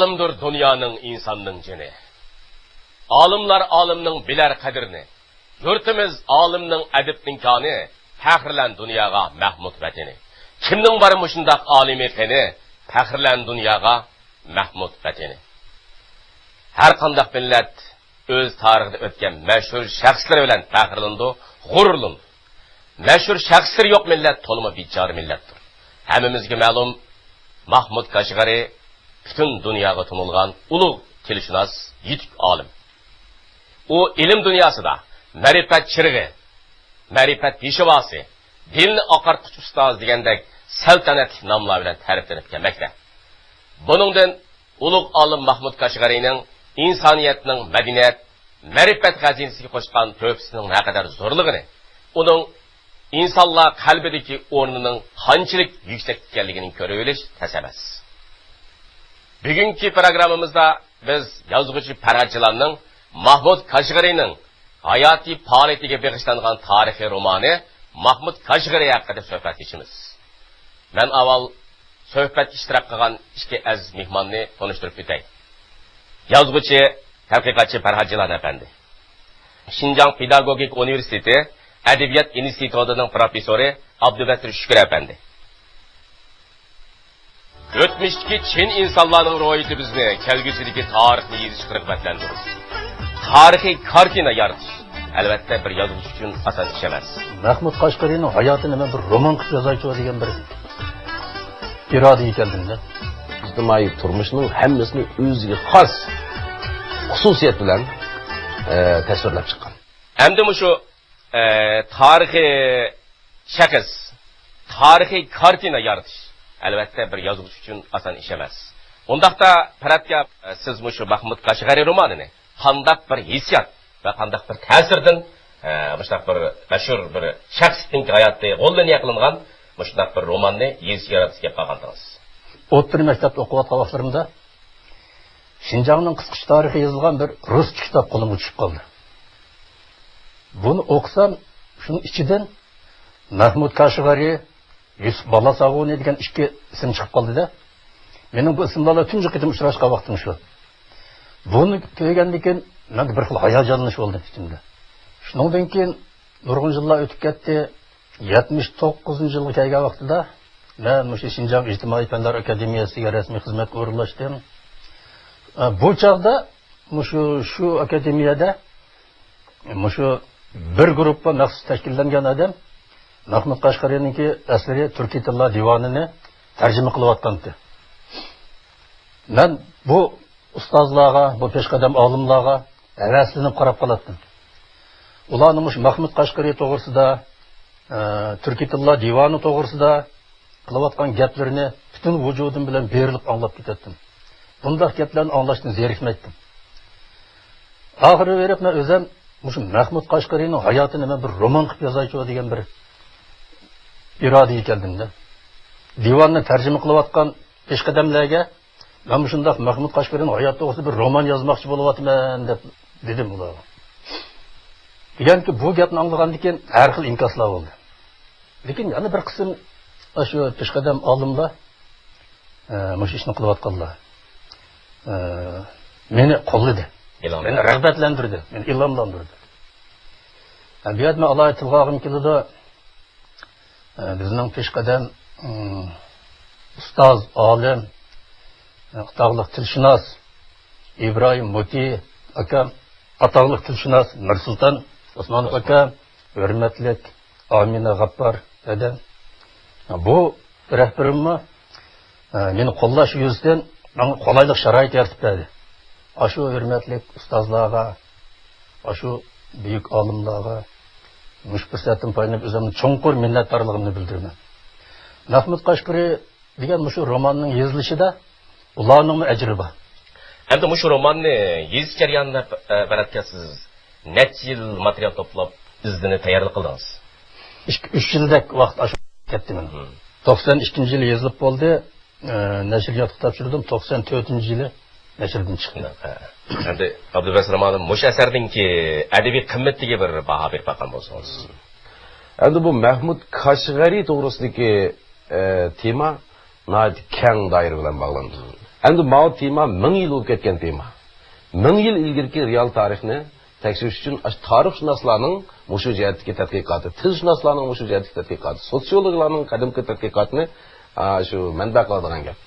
Alimdir dünyanın insanның jini. Alimlar alimning bilar qadrini. Yurtimiz alimning adibning koni, faxrlan dunyoga Mahmud vatani. Kimning bor mushundaq alimi qani, faxrlan dunyoga Mahmud vatani. Har qanday millat o'z tarixida o'tgan mashhur shaxslar bilan faxrlandi, g'ururlandi. Mashhur shaxslar yo'q millat to'lma bichora millatdir. Hammamizga ma'lum Mahmud Qashqari butun dunyoga tanilgan ulug' tilshunos, yetuk olim. U ilm dunyosida ma'rifat chirig'i, ma'rifat peshvosi, dilni oqartuvchi ustoz degandek saltanatli nomlar bilan ta'riflanib kelmoqda. Buningdan ulug' olim Mahmud Qashqarining insoniyatning madaniyat, ma'rifat xazinasiga qo'shgan to'pisining naqadar zo'rligini, uning insonlar qalbidagi o'rnining qanchalik yuksak ekanligini ko'rib olish tas emas. Bugungi programmamizda biz yozuvchi Farhadchilarning Mahmud Qashqarining hayoti faoliyatiga bag'ishlangan tarixiy romani Mahmud Qashqari haqida suhbat etamiz. Men avval suhbat ishtirok qilgan ikki aziz mehmonni tanishtirib o'tay. Yozuvchi, tadqiqotchi Farhadchilar efendi. Şinjan Pedagogik Üniversitesi Edebiyat İnstitutu'nun profesörü Abdülbasir Şükür efendi. Ötmüşteki Çin insanlarının ruhiyeti bizni kelgüsideki tarihini yeziş kırıkbatlandırır. Tarihi kartina yaratish elbette bir yazıcı için asan iş emas. Mahmud Qashqarining hayotini men bir roman qilib yozaychi degan bir iroda ekanligimda. İctimai turmushining hammasini o'ziga xos xususiyat bilan tasvirlab chiqqan. Endi shu tarixiy shaxs, tarixiy kartina yaratish elbette bir yazıcı için asan iş emas. Ondaqda Faradga siz shu Mahmud Qashqari romanini qandaq bir hissiyat ve qandaq bir ta'sirdan muştaq bir mashhur bir shaxsning hayotida qo'ldan yaqilgan muştaq bir romanni yezish yaratishga qolgandingiz. O'rta maktabda o'qiyotgan vaqtlarimda Şinjanning qisqacha tarixi yozilgan bir rus kitob qo'limga tushib qoldi. Buni o'qisam, shuning ichidan Mahmud Qashqari, Yusuf Balasag'uni degan ikki ism chiqib qoldi-da. Mening bu ismlarga tunji qitim uchrashgan vaqtim shu. Buni ko'rgandan keyin men bir xil hayajonlanish bo'ldi ichimda. Shundan keyin nurg'un yillar o'tib ketdi. 79-yilga kelgan vaqtida men o'sha Şinjan ijtimoiy fanlar akademiyasiga rasmiy xizmat o'rinlashdim. Bu chaqda shu akademiyada shu bir guruhga maxsus tashkillangan odam Mahmud Qashqarininki asli turkiy tillar divonini tarjima qilayotgandi. Men bu ustozlarga, bu peshqadam olimlarga havaslanib qarab qolatdim. Ularning shu Mahmud Qashqari to'g'risida, turkiy tillar divoni to'g'risida qilayotgan gaplarini butun vujudim bilan berilib anglab ketdim. Bunday gaplarni anglashdan zerikmaydim. Oxiri verib men o'zim shu Mahmud Qashqarining hayotini men bir roman qilib yozaychi degan bir iroda ekandim-da. Divonni tarjima qilayotgan peshqadamlarga men shunday Mahmud Qashqarining hayoti to'g'risida bir roman yozmoqchi bo'layapman deb dedim ularga. Deganki bu gapni anglagandan keyin har xil inkoslar bo'ldi. Lekin yana bir qism shu peshqadam olimlar mush ishni qilayotganlar meni qo'lladi. Meni rag'batlantirdi, meni ilhomlantirdi. Bu yerda Alloh tilg'og'im keldi. Bizning peshqadam ustoz, olim, ataqlı tilshunos İbrahim Muti akam, ataqlı tilshunos Nursulton Osmonov akam, hurmatli Amina G'appar dadam. Bu rahbarimni meni qo'llash yuzidan menga qulaylik sharoit yaratib berdi. Shu hurmatli ustozlarga, shu buyuk olimlarga mush fursatdan foydalanib o'zimni cho'nqur minnatdorligimni bildiraman. Mahmud Qashqari degan shu romanning yozilishida ularning ajri bor. Endi shu romanni yozish jarayonida Faradga siz necha yil material to'plab izni tayyorlik qildingiz? 3 yildak vaqt ketdi men. 92-yili yozilib bo'ldi. Nashriyotga topshirdim. 94-yili nashrdan chiqdi. Endi Abdulbasir romanim mush asardinki adabiy qimmatiga bir baho berib qo'ygan bo'lsangiz. Endi bu Mahmud Qashqari to'g'risidagi tema nayt keng doira bilan bog'lanadi. Endi bu tema 1000 yil o'tib ketgan tema. 1000 yil ilgirki real tarixni tekshirish uchun tarixshunoslarning mushu jihatdagi tadqiqoti, tilshunoslarning mushu jihatdagi tadqiqoti, sotsiologlarning qadimgi tadqiqotini shu manba qiladigan gap.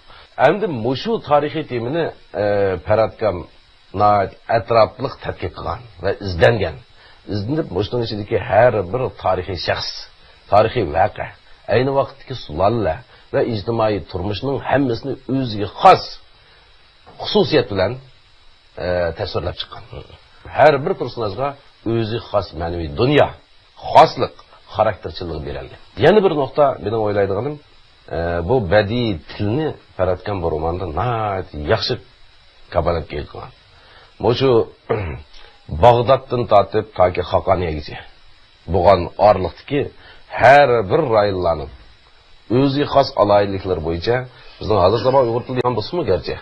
Endi mushu tarixiy temani Paratkam atrofliq tadqiq qilgan va izlangan. Izlanib, mushuning ichidagi har bir tarixiy shaxs, tarixiy voqea, ayni vaqtdagi sulola va ijtimoiy turmushning hammasini o'ziga xos xususiyat bilan tasvirlab chiqqan. Har bir personajga o'zi xos ma'naviy dunyo, xoslik, xarakterchilik berilgan. Yana bir nuqta mening o'ylaydiganim, bu badiiy tilni Paratkam bu romanda yaxshi kabalab kelgan. Mushu Bag'doddan tortib toki Xoqoniyagacha bo'lgan orliqdagi har bir rayonlarning o'ziga xos alayliklar bo'yicha bizning hozir zamon uyg'ur tili ham bo'lsa-mu garchi.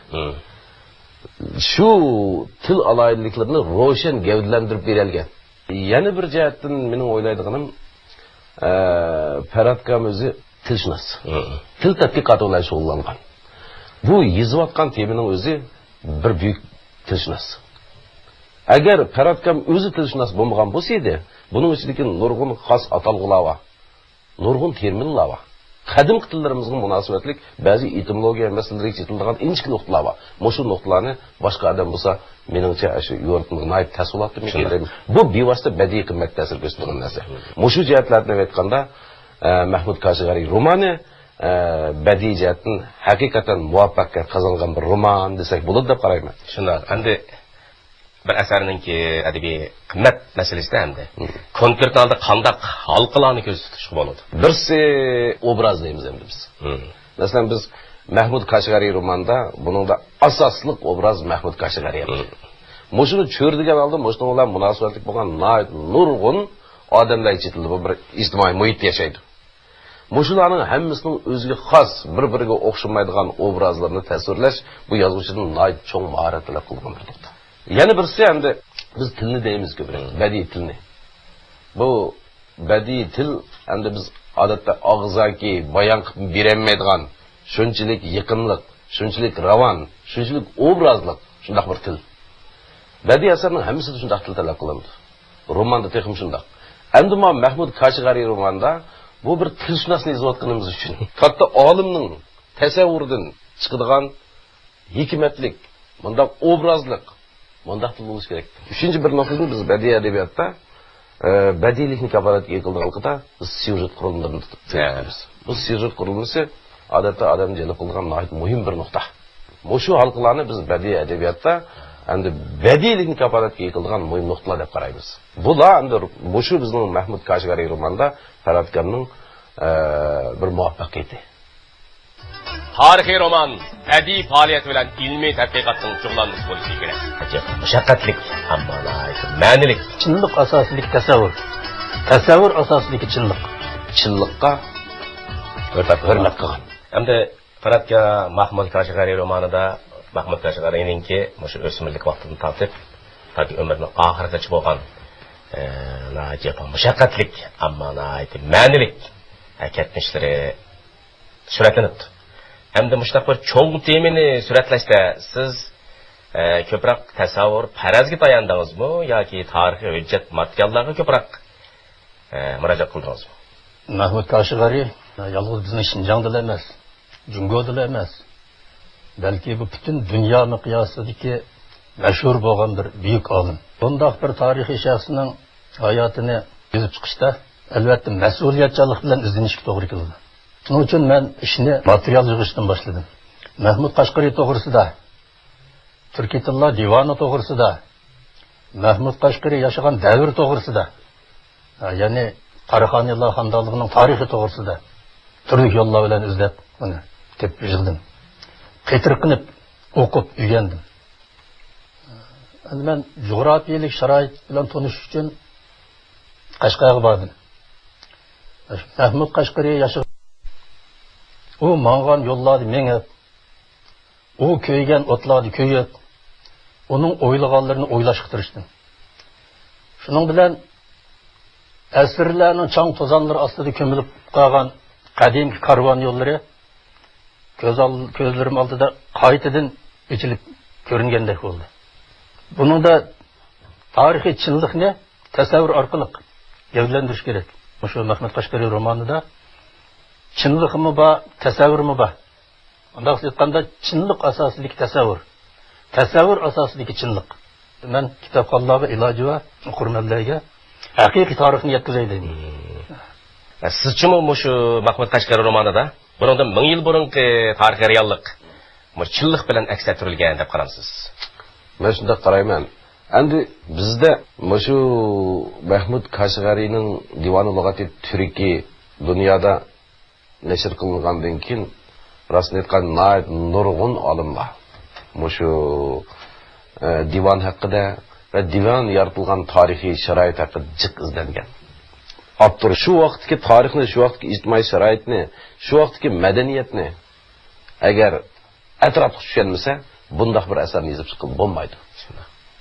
Shu til alayliklarini ro'shan gavdalantirib berilgan. Yana bir jihatdan mening o'ylaydiganim, Paratkam o'zi tilshunos. Til tadqiqoti bilan shug'ullangan. Bu yozayotgan temaning o'zi bir buyuk tilshunos. Agar Paratkam o'zi tilshunos bo'lmagan bo'lsa edi, buning ichidagi nurg'un xos atalg'ular, nurg'un terminlar, qadim tillarimizga munosabatlik ba'zi etimologiya masalalariga chetilgan inchik nuqtalar bor. Mushu nuqtalarni boshqa odam bo'lsa, meningcha shu yo'rtning nayib tasavvurotni keltiradi. Bu bevosita badiiy qimmat ta'sir ko'rsatgan narsa. Mushu jihatlarni aytganda, Mahmud Kashg'ariy romani badiiy jihatdan haqiqatan muvaffaqiyat qozongan bir roman desak bo'ladi deb qarayman. Shunday. Endi bir asarninki adabiy qimmat masalasida hamda konkret holda qanday halqalarni ko'rsatish bo'ladi. Birsi obraz deymiz endi biz. Masalan biz Mahmud Kashg'ariy romanda buningda asosliq obraz Mahmud Kashg'ariy. Mushuni cho'rdigan holda mushning bilan munosabatlik bo'lgan nurg'un odamlar chetildi, bu bir ijtimoiy muhitda yashaydi. Mushularning hammasining o'ziga xos, bir-biriga o'xshamaydigan obrazlarni tasvirlash bu yozuvchining cho'ng mahorat talab qilgan bir nuqta. Yana birisi endi biz tilni deymiz ko'proq, badiiy tilni. Bu badiiy til endi biz odatda og'zaki bayon qilib berolmaydigan, shunchalik yaqinlik, shunchalik ravon, shunchalik obrazlik, shunday bir til. Badiiy asarning hammasida shunday til talab qilindi. Romanda texnik shunday. Endi Mahmud Kashg'ariy romanda bu bir tilshunosni yozayotganimiz uchun katta olimning tasavvuridan chiqadigan hikmatlik, bunda obrazlik, bunda til bo'lishi kerak. Uchinchi bir nuqtani biz badiiy adabiyotda badiiylikni kafolatga qildiqda biz syujet qurilmalarni tutamiz. Bu syujet qurilmasi odatda odam jalb qilgan muhim bir nuqta. Mushu halqalarni biz badiiy adabiyotda endi badiiylikni kafolatga qildigan muhim nuqtalar deb qaraymiz. Bular endi mushu bizning Mahmud Kashg'ariy romanida Paratkamning bir muvaffaqiyati. Tarixiy roman badiiy faoliyat bilan ilmiy tadqiqotning cho'g'lanmasi bo'lishi kerak. Mushaqqatlik, ammo ma'nilik, chinlik asoslik tasavvur. Tasavvur asoslik chinlik. Chinlikqa hurmat qilgan. Endi Paratka Mahmud Kashg'ariy romanida Mahmud Kashg'ariyninki o'sha o'smirlik vaqtidan tortib toki umrining oxirigacha bo'lgan mushaqqatlik, ammo ma'nilik harakatnishlari suratlanibdi. Hamda mushtaq bir cho'ng temini suratlashda siz ko'proq tasavvur, farazga tayandingizmi yoki tarixiy hujjat materiallarga ko'proq murojaat qildingizmi? Mahmud Kashg'ariy yolg'iz bizning Shinjongda emas, Jungoda emas, balki bu butun dunyo miqyosidagi mashhur bo'lgan bir buyuk olim. Bundoq bir tarixiy shaxsning hayotini yozib chiqishda albatta mas'uliyatchanlik bilan izlanishga to'g'ri keldi. Shuning uchun men ishni material yig'ishdan boshladim. Mahmud Kashg'ariy to'g'risida, Turkiy tillar divoni to'g'risida, Mahmud Kashg'ariy yashagan davr to'g'risida, ya'ni Qaraxoniylar xonadonligining tarixi to'g'risida turli yo'llar bilan izlab uni deb yig'dim. Qitirqinib o'qib o'rgandim. Men jug'rofiyalik sharoit bilan tonish uchun Qashqarga bordim. Mahmud Kashg'ariy yashagan u mang'an yo'llarni mengib, u ko'ygan o'tlarni ko'yib, uning o'ylaganlarini o'ylashga tirishdim. Shuning bilan asrlarning chang to'zonlari ostida ko'milib qolgan qadimgi karvon yo'llari ko'zlarim oldida qaytadan bichilib ko'ringandek bo'ldi. Buningda tarixiy chinlikni tasavvur orqali gavdalantirish kerak. Shu Mahmud Qashqariy romanida chinlikmi bor, tasavvurmi bor. Undaq aytganda chinlik asosidagi tasavvur. Tasavvur asosidagi chinlik. Men kitobxonlarga iloji va o'qirmanlarga haqiqiy tarixni yetkazay deyman. Sizchimi shu Mahmud Qashqariy romanida bundan 1000 yil burungi tarixiy reallik chinlik bilan aks ettirilgan deb qaramsiz? Men shunday qarayman. Endi bizda shu Mahmud Qashqariyning Divoni lug'ati turki dunyoda nashr qilingandan keyin rostini aytganda nurg'un olimlar shu divan haqida va divan yaratilgan tarixiy sharoit haqida jiq izlangan. Avtor shu vaqtdagi tarixni, shu vaqtdagi ijtimoiy sharoitni, shu vaqtdagi madaniyatni agar atrofga tushganmasa, bunday bir asarni yozib chiqib bo'lmaydi.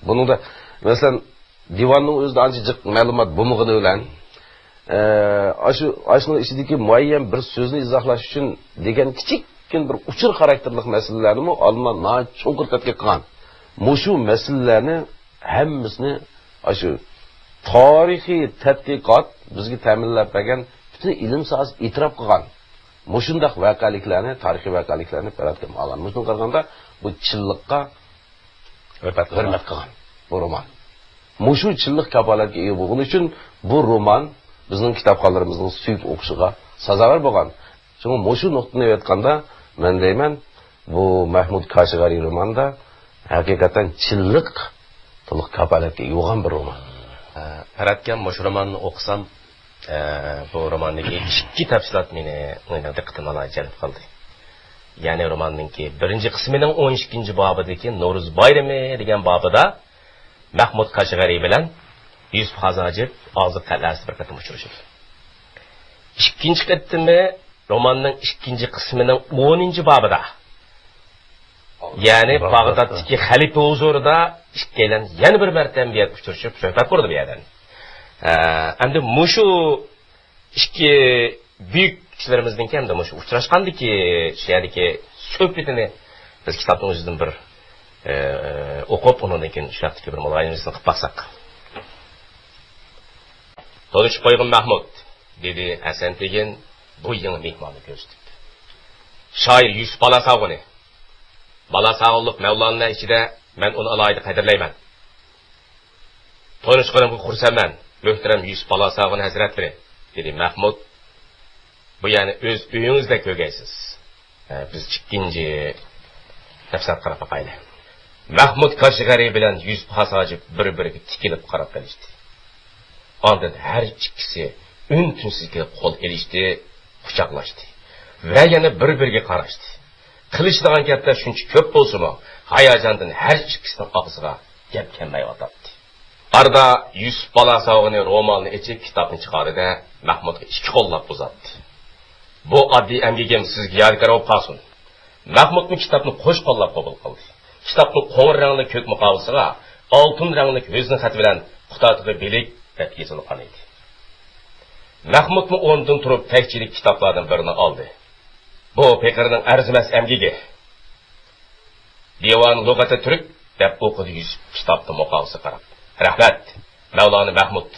Buningda masalan divanning o'zida ancha jiq ma'lumot bo'lmagani bilan ashning ichidagi muayyan bir so'zni izohlash uchun degan kichikkin bir uchur xarakterlik masalalarni olimlar cho'nqur tadqiq qilgan. Mushu masalalarni hammasini shu tarixiy tadqiqot bizga ta'minlab bergan butun ilm sohasi e'tirof qilgan. Mushundaq voqealiklarni, tarixiy voqealiklarni yaratgan olgan. Mushunga qaraganda bu chinlikqa hurmat qilgan bu roman. Mushu chinlik kafolatga ega bo'lgani uchun bu roman bizning kitobxonlarimizning suyib o'qishiga sazovor bo'lgan. Shunga mushu nuqtani aytganda men deyman, bu Mahmud Qashqariy romanida haqiqatan chinlik to'liq kafolatga ega bo'lgan bir roman. Faratgan mush romanni o'qisam, bu romandagi ikki tafsilot meni diqqatimni jalb qildi. Ya'ni romanningki birinchi qismining 12-bobidagi Navro'z bayrami degan bobida Mahmud Qashqariy bilan Yusuf Hazajib og'zi qal'asi bir qatim uchrashadi. Ikkinchi qatimi romanning ikkinchi qismining 10-bobida. Ya'ni Bag'doddagi xalifa huzurida ikkalan yana bir marta uchrashib suhbat qurdi bu yerdan. Endi mushu ikki buyuk kishilarimizning hamda mushu uchrashgandiki, shuyadagi suhbatini biz kitobning o'zidan bir o'qib, undan keyin shuhbatga bir muloyimlikni qilib baqsaq. Tanishib qo'ygan Mahmud dedi Hasan degan bu yangi mehmonni ko'rsatib. Shoir Yusuf Balasag'uni. Balasag'lik Mavlonning ichida men uni alohida qadrlayman. Tanishganimga xursandman. Muhtaram Yusuf Balasag'uni hazratlari dedi Mahmud. Bu yani o'z uyingizda ko'rgaysiz. Biz ikkinchi tafsir qarab qo'yaylik. Mahmud Qashqariy bilan Yusuf Hazajib bir-biriga tikilib qarab qolishdi. Ondan har ikkisi un-tunsizga qo'l elishdi, quchoqlashdi va yana bir-biriga qarashdi. Qilishdigan gaplar shuncha ko'p bo'lsa-mu, hayajondan har ikkisining og'ziga gap kelmay o'tdi. Arada Yusuf Balasag'uni romanni ichib kitobni chiqardi, Mahmudga ikki qo'llab uzatdi. Bu oddiy amgigim sizga yodgor bo'lib qolsin. Mahmudning kitobni qo'sh qo'llab qabul qildi. Kitobning qo'ng'ir rangli ko'k muqovasiga oltin rangli ko'zning xati bilan Xitoyga bilik deb yozilgan edi. Mahmudning o'rnidan turib tagchilik kitoblardan birini oldi. Bu Peqirning arzimas amgigi. Divan lug'ati turk deb o'qidi Yusuf kitobning muqovasiga qarab. Rahmat, Mavlona Mahmud.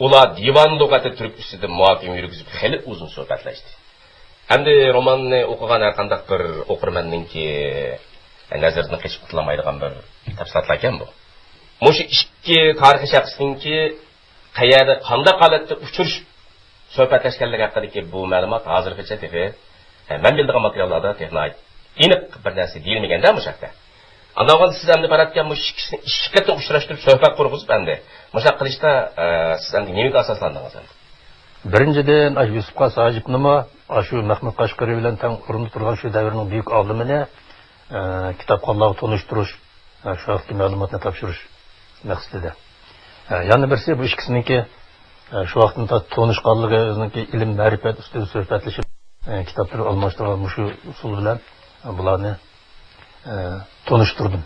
Ular divan lug'ati turk ustida muhokama yurgizib, xeyli uzun suhbatlashdi. Endi romanni o'qigan har qanday bir o'qirmanningki nazardan qochib qutulamaydigan bir tafsilotlar ekan bu. Mushu ikki tarixiy shaxsningki qayerda qanday holatda uchirish suhbatlashganligi haqidagi bu ma'lumot hozirgacha tefi men bildigan materiallarda texnik aniq bir narsa deyilmaganda bu shaxsda. Andagan siz endi baratgan bu ikki qatim uchrashtirib suhbat qurg'izib endi mushaq qilishda siz endi nimaga asoslandingiz endi? Birinchidan Yusuf Hazajib nima shu Mahmud Qashqariy bilan tang o'rinda turgan shu davrning buyuk olimini kitobxonlarga tanishtirish, shu vaqtdagi ma'lumotni topshirish maqsadida. Yana birisi bu ikkisiniki shu vaqtda tanishganligi, o'zining ilm ma'rifat ustida suhbatlashib kitoblar almashtirgan shu usul bilan bularni tanishtirdim.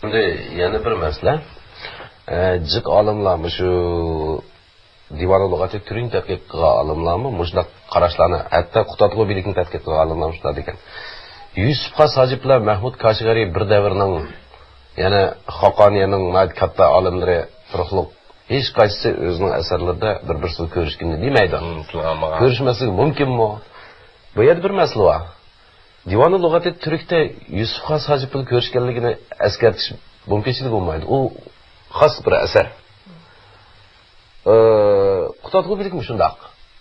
Endi yana bir masala, jiq olimlar shu Divani lug'ati turing tadqiq qilgan olimlarmi mushunday qarashlarni, hatto Xitoyga bilikni tadqiq qilgan olimlar shular ekan. Yusuf Xas Hajib bilan Mahmud Kashgari bir davrning, yana Xoqoniyaning katta olimlari turliq hech qaysi o'zining asarlarida bir-birini ko'rishganini demaydi. Ko'rishmasligi mumkinmi? Bu yerda bir masala bor. Divani lug'ati turkda Yusuf Xas Hajib bilan ko'rishganligini eskartish mumkinchiligi bo'lmaydi. U xos bir asar. Qutatqu bilikmi shundaq.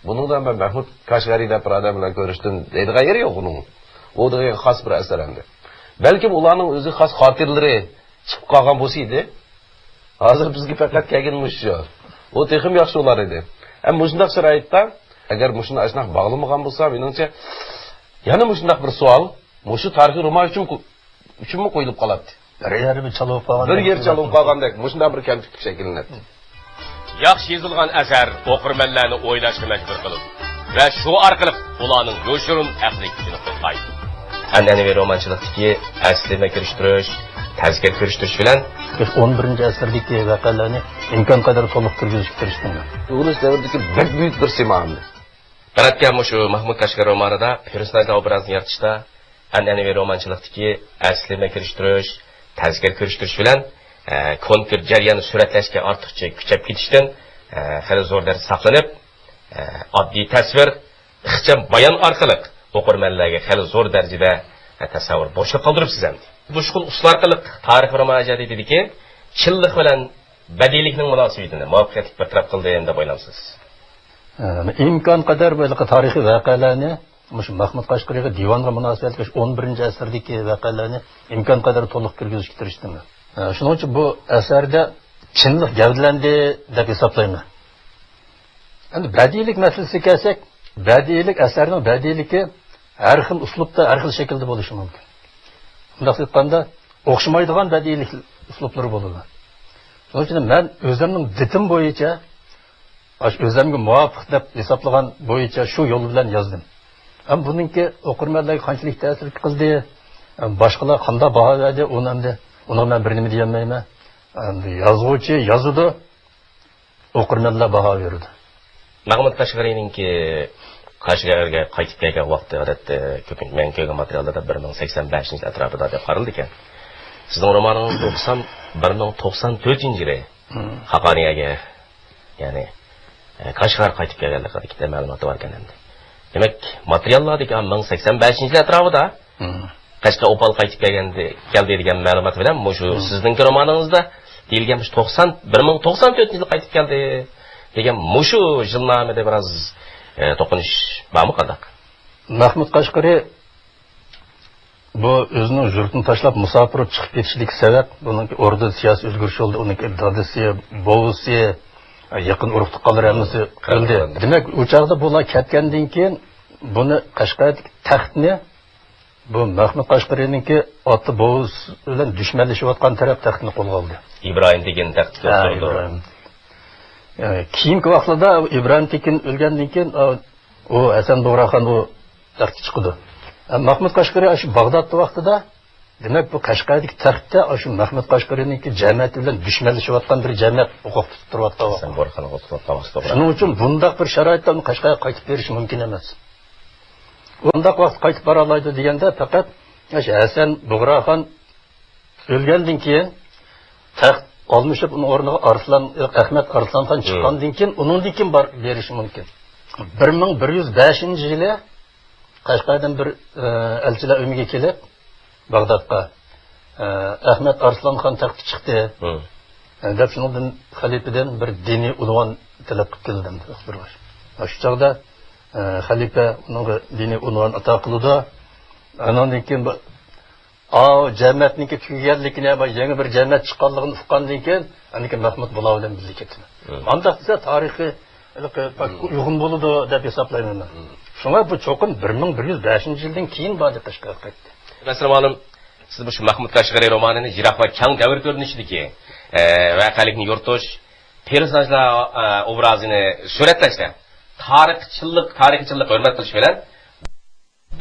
Buningdan ben Mahmud Kashgari'da bir adam bilan ko'rishdim deydigan yeri yo'q uning. O da xos bir asar endi. Balki ularning o'zi xos xotirlari chiqib qolgan bo'lsa edi. Hozir bizga faqat kelganmish shu. O texim yaxshi olar edi. Ham shundaq sharoitda agar mushuni ashnaq bog'lamagan bo'lsa, meningcha yana shundaq bir savol, mushu tarixiy roman uchunmi qo'yilib qoladi. Bir yer chalib qolgandek, shunday bir konflikt shakllanadi. Yaxshi yozilgan asar o'qirmanlarni o'ylashga majbur qiladi va shu orqali ularning yo'shurun aqliy kuchini qo'llaydi. An'anaviy romanchilikdagi aslini kirishtirish, tazkir kirishtirish bilan 11-asrdagi voqealarni imkon qadar to'liq kirgizishga tirishdim. Uyg'unish davridagi buyuk bir simamdi. Qaratgan shu Mahmud Kashgari romanida personajlar obrazini yaratishda an'anaviy romanchilikdagi aslini kirishtirish, tazkir kirishtirish bilan konkret jarayonni suratlashga ortiqcha kuchab ketishdan hali zo'r dars saqlanib, oddiy tasvir, ixcham bayon orqali o'qirmanlarga hali zo'r darajada tasavvur boshqa qoldiribsiz ham. Bu xil usul orqali tarix roman ijod etdiki, chillik bilan badiiylikning munosabatini muvaffaqiyatli bartaraf qildi deb o'ylamsiz. İmkon qadar böyle tarixiy voqealarni, mush Mahmud Kashgariga divonga munosabat qilish 11-asrdagi voqealarni imkon qadar to'liq kirgizishga tirishdim. Shuning uchun bu asarda chinlik gavdalandi deb hisoblayman. Endi badiiylik masalasiga kelsak, badiiylik asarning badiiyligi har xil uslubda, har xil shaklda bo'lishi mumkin. Bunday aytganda, o'xshamaydigan badiiylik uslublari bo'ladi. Shuning uchun men o'zimning ditim bo'yicha, o'zimga muvofiq deb hisoblagan bo'yicha shu yo'l bilan yozdim. Ham buningki o'qirmanlarga qanchalik ta'sir qildi, boshqalar qanday baho berdi, Ona ben bir nima deyolmayman. Yozuvchi yozudi, o'qirmanlar baho berdi. Mahmud Kashgarininki Kashgariga qaytib kelgan vaqtda odatda ko'pincha men ko'rgan materiallarda 1085 atrofida deb qaraldi ekan. Sizning romaningiz 1094-yili Xoqoniyaga, ya'ni Kashgar qaytib kelganligida ikkita ma'lumot bor ekan endi. Demak, materiallardagi 1085-yil atrofida Qashqa opal qaytib keldi degan ma'lumot bilan shu sizning romaningizda deyilgan 1094-yil qaytib keldi degan shu yilnomada biroz to'qinish bormi qandaq? Mahmud Kashgari bu o'zining yurtini tashlab musofir chiqib ketishlik sabab, buning o'rda siyosiy o'zgarish bo'ldi, uning dadasi, bovisi, yaqin urug' tuqqanlar hammasi qildi. Demak, u chaqda bular ketgandan keyin buni Qashqar taxtni bu Mahmud Kashgarininki oti bo'z bilan dushmanlashayotgan taraf taxtni qo'lga oldi. Ibrohim degan taxtga o'tirdi. Keyingi vaqtda Ibrohim Tekin o'lgandan keyin u Hasan Bo'raxon u taxtga chiqdi. Mahmud Kashgari shu Bag'dodda vaqtida, demak bu Qashqardagi taxtda shu Mahmud Kashgarininki jamiyat bilan dushmanlashayotgan bir jamiyat huquq tutib turibdi. Hasan Bo'raxon huquq tutib. Shuning uchun bundaq bir sharoitda uni Qashqarga qaytib berish mumkin emas. Undaq vaqt qaytib bora oladi deganda faqat Hasan Bo'raxon o'lgandan keyin taxt olmishib uni o'rniga Ahmad Arslanxon chiqqandan keyin uningdan keyin bor berish mumkin. 1105-yili Qashqardan bir elchilar umiga kelib Bag'dodga Ahmad Arslanxon taxtga chiqdi. Deb shundan xalifadan bir diniy unvon talab qildim bir bosh. Shu chog'da xalifa unga diniy unvon ato qildi. Andan keyin jamiyatniki tugaganligini va yangi bir jamiyat chiqqanligini uqqandan keyin aniki Mahmud Bulov bilan birga ketdi. Mandaq desa tarixiy uyg'un bo'ladi deb hisoblayman. Shunga bu cho'qin 1105-yildan keyin bordi Qashqarga qaytdi. Masalan, siz bu Mahmud Kashgari romanini jiroq va kang davr ko'rinishidagi voqealikni yoritish, personajlar obrazini suratlashda tarixchilik hurmat qilish bilan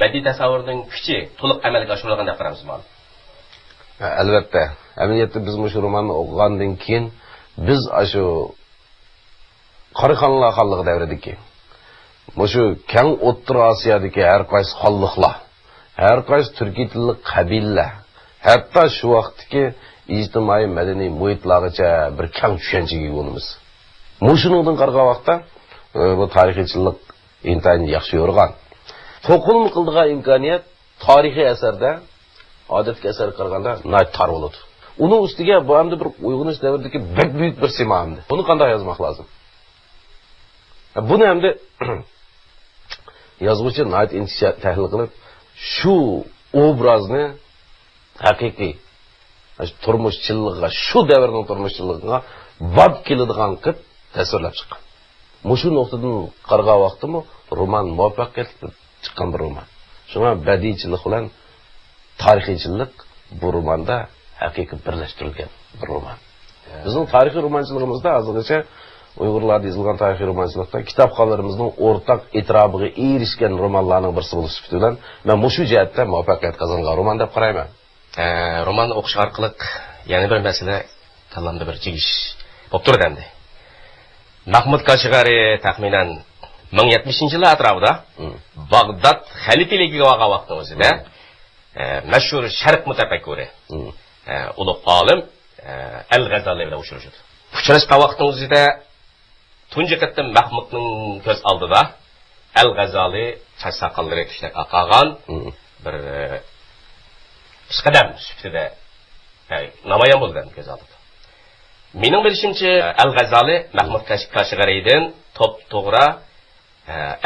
badiiy tasavvurning kuchi to'liq amalga oshirilgan deb qaraymiz. Albatta, amaliyotda biz bu romanni o'qigandan keyin biz shu Qarixonlar xonligi davridagi shu keng O'rta Osiyodagi har qaysi xonliqlar, har qaysi turkiy tilli qabila, hatto shu vaqtdagi ijtimoiy madaniy muhitlargacha bir keng tushunchaga ega bo'lamiz. Mushuningdan qarag'an vaqtda bu tarixchilik intayin yaxshi yo'rgan. To'qilma qildigan imkoniyat tarixiy asarda, odatga asar qaraganda nayt tar bo'ladi. Uning ustiga bu hamda bir uyg'unish davridagi bek buyuk bir simamdi. Buni qanday yozmoq lozim? Buni hamda yozuvchi nayt inticha tahlil qilib, shu obrazni haqiqiy turmushchiligiga, shu davrning turmushchiligiga bab keladigan qilib tasvirlab chiqqan. Mushu nuqtadan qarag'an vaqtimi roman muvaffaqiyatli chiqqan bir roman. Shunga badiiychilik bilan tarixchilik bu romanda haqiqiy birlashtirilgan bir roman. Bizning tarixiy romanchiligimizda hozirgacha Uyg'urlarda yozilgan tarixiy romanchilikda kitobxonlarimizning o'rtaq e'tirofiga erishgan romanlarning birisi bo'lish bilan men mushu jihatda muvaffaqiyat qozongan roman deb qarayman. Romanni o'qish orqali yana bir masala kallamda bir chigish bo'lib turdi endi. Mahmud Kashg'ari taxminan 1070-yil atrofida Bag'dod xalifaligiga olgan vaqtning o'zida mashhur sharq mutafakkiri ulug' olim Al-G'azali bilan uchrashdi. Uchrashgan vaqtning o'zida tunji qatim Mahmudning ko'z oldida Al-G'azali soch soqollari tishlab oqagan bir ishqadam sifatida namoyon bo'lgan ko'z oldida. Mening bilishimcha Al-G'azali Mahmud Kashg'ariydan to'g'ri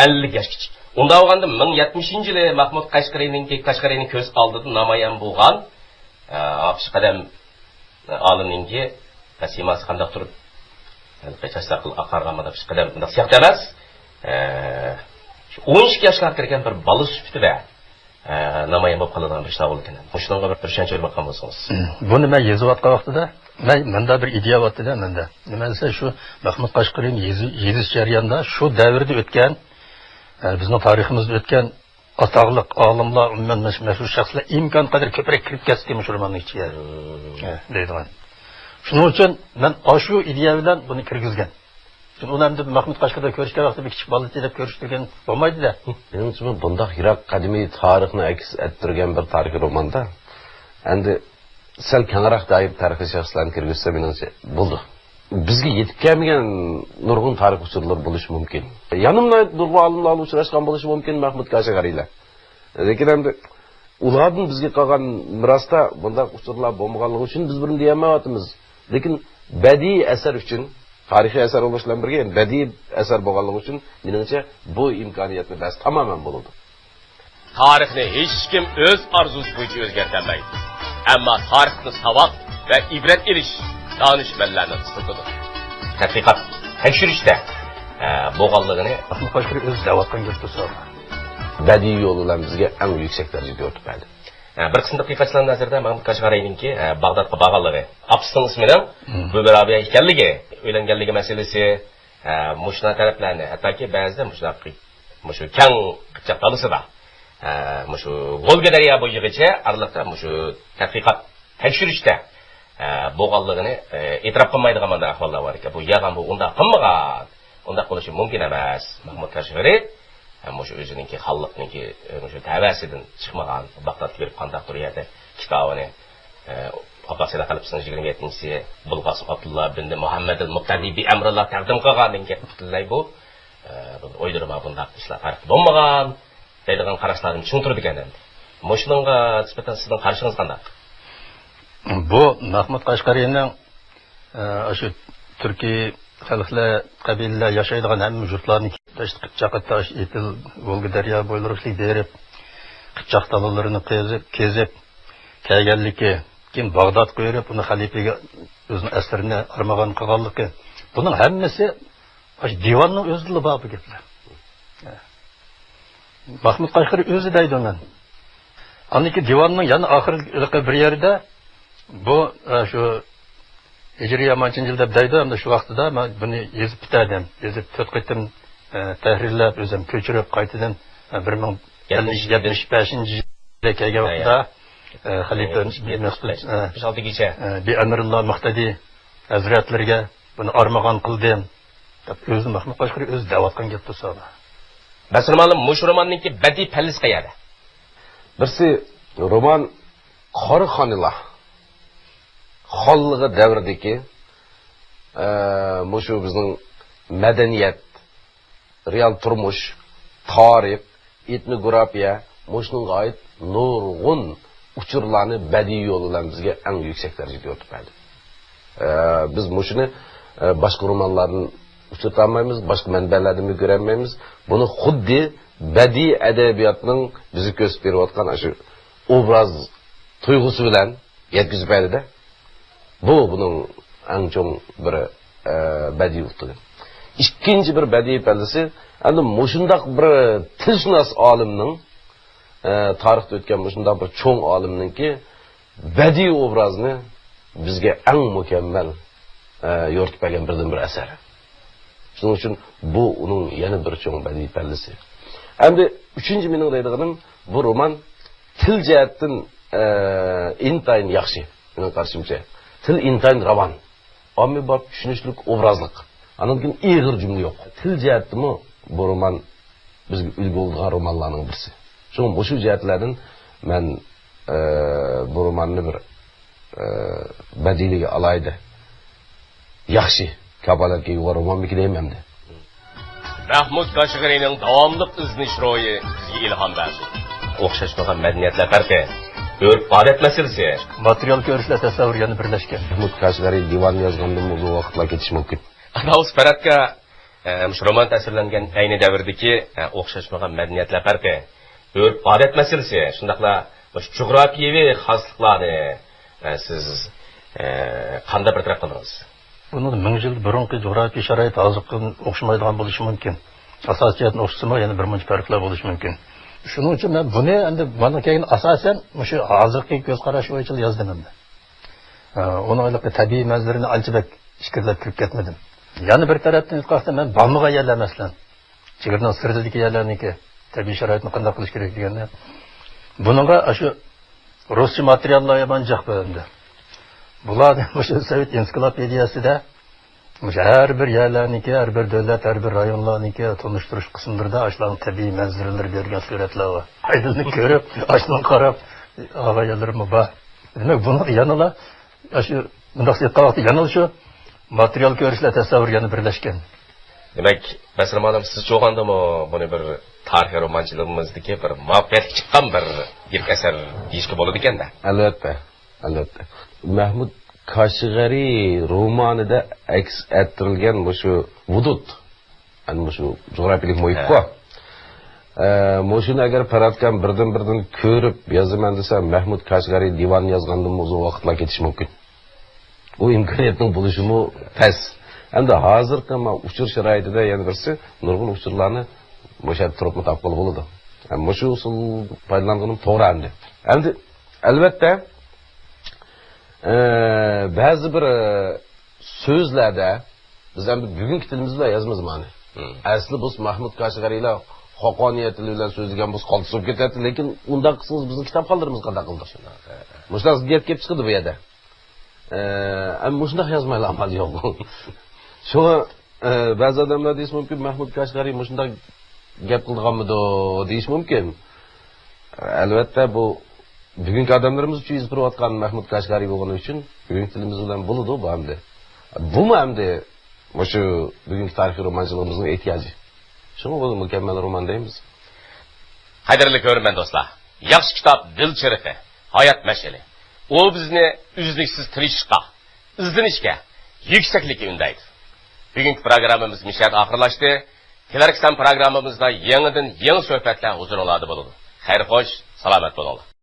50 yosh kichik. Unda olganda 1070-yili Mahmud Kashg'ariyning ko'z oldida namoyon bo'lgan ishqadam olimninki simasi qanday turib qachasaqil aqargamada ishqadam bunday siyaqt emas. 12 yoshga kirgan bir bola sifatida namoyon bo'lib qoladigan bir ishlar bo'lgan. Shunga bir tushuncha bermoqchi bo'lsangiz. Buni men yozayotgan vaqtida menda bir ideya bor-da menda. Nima desa shu Mahmud Kashg'ariyning yozish jarayonida shu davrda o'tgan bizning tariximizda o'tgan atoqliq olimlar, umuman mashhur shaxslar imkon qadar ko'proq kirib ketdi shu romanning ichiga. Deydigan. Shuning uchun men shu ideya bilan buni kirgizgan. Chunki ularni Mahmud Kashg'ariyda ko'rishgan vaqtda bir kichik bola deb ko'rishtirgan bo'lmaydi-da. Mening uchun bunday yiroq qadimiy tarixni aks ettirgan bir tarixiy romanda endi sal kengroq doir tarixiy shaxslarni kirgizsa meningcha bo'ldi. Bizga yetib kelmagan nurg'un tarix usullari bo'lishi mumkin. Yanimda nurg'un olimlar uchrashgan bo'lishi mumkin Mahmud Kashg'ariylar. Lekin endi ulardan bizga qolgan mirosda bunday usullar bo'lmaganligi uchun biz buni deyamayapmiz. Lekin badiiy asar uchun, tarixiy asar bo'lishdan birga badiiy asar bo'lganligi uchun meningcha bu imkoniyatni bas tamoman bo'ladi. Tarixni hech kim o'z orzusi bo'yicha o'zgartirmaydi. Ammo tarixni savob va ibrat elish danishmanlarning hissidir. Tadqiqot tekshirishda bo'lganligini Mahmud Kashg'ariy o'zi davatgan gapda badiiy yo'l bilan bizga eng yuksak darajada o'tib berdi. Bir qism tadqiqotchilar nazarida Mahmud Kashg'ariyningki Bag'dodga borganligi, apsining ismidan bu barabiya ekanligi, o'ylanganligi masalasi, mushna taraflarni, hattoki ba'zida mushu kang qipchoq dalasida, mushu Volga daryo bo'yigacha araliqda mushu tadqiqot tekshirishda bo'lganligini e'tirof qilmaydigan mana ahvollar bor ekan. Bu yag'am bu unda qilmagan, unda qilishi mumkin emas. Mahmud Kashg'ariy mushu o'zininki xalqninki mushu tavasidan chiqmagan Bag'dodga berib qandaq yerda kitobini Abbasiyda qalbsining 27-si Bulg'asim Abdullah bin Muhammad al-Muqtadi bi amrillah taqdim qilganingga butunlay bu o'ydirma bundaq ishlar farq bo'lmagan deydigan qarashlarni tushuntirdi ekan endi. Mushuninga nisbatan sizning qarishingiz qanday? Bu Mahmud Kashg'ariyning shu Turkiy xalqlar, qabilalar yashaydigan hamma yurtlarni qipchoqqa etil Volga daryo bo'ylariga berib, qipchoq dalallarini kezib kelganligi, kim Bag'dod qo'yib, uni xalifaga o'zining asrini armag'on qilganligi. Buning hammasi divanning o'zida bor bu gaplar. Mahmud Kashg'ariy o'zi deydi uni. Aniki divanning yana oxirgi bir yerda bu shu Hijriy 10-yilda deydi, hamda shu vaqtida men buni yozib bitirdim. Yozib 4 qatim tahrirlab, o'zim ko'chirib qaytadan 1075-yilda kelgan vaqtda xalifa Mesudgacha bi amrillah Muqtadi hazratlariga buni armag'on qildim deb o'zi Mahmud Kashg'ariy o'zi da'vatgan gap bo'lsa. Basirmalim mush romanningki badiiy pallis qayerda? Birisi roman Qori xonlar xonligi davridagi mushu bizning madaniyat, real turmush, tarix, etnografiya, mushunga oid nurg'un uchurlarni badiiy yo'l bilan bizga eng yuksak darajada o'tib berdi. Biz mushuni boshqa romanlardan uchirolmaymiz, boshqa manbalardan ko'rolmaymiz. Buni xuddi badiiy adabiyotning bizni ko'rsatib berayotgan shu obraz tuyg'usi bilan yetkazib berdi-da. Buning eng chong bir badiiy ustugi. Ikkinchi bir badiiy pallasi, endi mushundaq bir tilshunos olimning tarixda o'tgan mushundaq bir cho'ng olimningki badiiy obrazni bizga eng mukammal yo'rtib bergan birdan-bir asar. Shuning uchun bu uning yana bir cho'ng badiiy pallasi. Endi uchinchi mening deydiganim, bu roman til jihatdan intayin yaxshi. Mening qarashimcha, til intayin ravon. Ommabop tushunishlik, obrazlik. Anadın iğir cümle yok. Til jihatimi bu roman bizga ulgu bo'lgan romanlarning birisi. Shuning bu jihatlardan men bu romanni bir badiiliga alaydi. Yaxshi kabalarga yuqori romanmiki deyman-da. Mahmud Qashqariyning davomli iznish ro'yi bizga ilhom berdi. O'xshashmagan madaniyatlar farqi, urf-odat masalasi, material ko'rishlar tasavvur yana birlashgan. Mahmud Qashqariy divan yozgandan uzun vaqtlar ketishi mumkin. Anaus Faradga roman ta'sirlangan ayni davrdagi o'xshashmagan madaniyatlar farqi, urf-odat masalasi, shundaqla jug'rofiyaviy xosliklarni siz qanday bir taraf qildingiz? Buni 1000 yil burungi jug'rofiy sharoit hozirga o'xshamaydigan bo'lishi mumkin. Asosiyatni o'xshasa yana bir muncha farqlar bo'lishi mumkin. Shuning uchun men buni endi mana keyin asosan shu hozirgi ko'z qarash bo'yicha yozdim endi. Uning tabiiy manzarani anchalik fikrlab kirib ketmadim. Yana bir tarafdan aytqanda men bombaga yerlamasdan, chegirdan sirdagi yerlarniki tabiiy sharoitni qanday qilish kerak deganda, buningga shu ruscha materiallar yamanjaq bo'ldi. Bular o'sha Sovet ensiklopediyasida har bir yerlarniki, har bir davlat, har bir rayonlarniki tanishtirish qismlarida ashlarning tabiiy manzaralar bergan suratlar bor. Aydinni ko'rib, ashlarni qarab, ag'aylarimi bor. Demak, buni yanala shu bunday qilib yana shu material ko'rishlar tasavvur yana birlashgan. Demak, Basir madam siz cho'g'andimi buni bir tarixiy romanchiligimizdagi bir muvaffaqiyatga chiqqan bir yirik asar deyishga bo'ladi ekanda. Albatta. Mahmud Qashqariy romanida aks ettirilgan shu hudud, ana shu jug'rafiylik muhitqa. Moshuni agar Faradkan birdan ko'rib yozaman desa, Mahmud Qashqariy divan yozgandan uzun vaqtlar ketishi mumkin. Bu imkoniyatning bo'lishimi tas. Endi hozirgi uchur sharoitida yana birisi nurg'un uchurlarni bo'shab turib topib bo'ladi. Ammo shu usul foydalanganim to'g'ri endi. Endi albatta ba'zi bir so'zlarda biz endi bugungi tilimiz bilan yozamiz mana. Asli bu Mahmud Qashqariylar Xoqoniya tili bilan so'zlagan biz qoldirib ketadi, lekin unda qilsangiz bizning kitob qoldirimiz qanday qildik? Mushlar gap kelib chiqdi bu yerda. Ammo shunday yozmaylar amal yo'q. Shunga ba'zi odamlar deyish mumkin, Mahmud Qashqariy shunday gap qilganmidi deyish mumkin. Albatta bu bugungi odamlarimiz uchun yozib turayotgan Mahmud Qashqariy bo'lgani uchun bugungi tilimiz bilan bo'ladi bu hamda. Bu hamda shu bugungi tarixiy romanchiligimizning ehtiyoji. Shunga bu mukammal roman deymiz. Qadrli ko'rman do'stlar, yaxshi kitob dil chiriqi, hayot mashali. U bizni uzluksiz tirishishga, izlanishga, yuksaklikka undaydi. Bugungi programmamiz mishad oxirlashdi. Kelarki programmamizda yangidan yangi suhbatlar huzuringizda bo'ladi. Xayr xo'sh, salomat bo'linglar.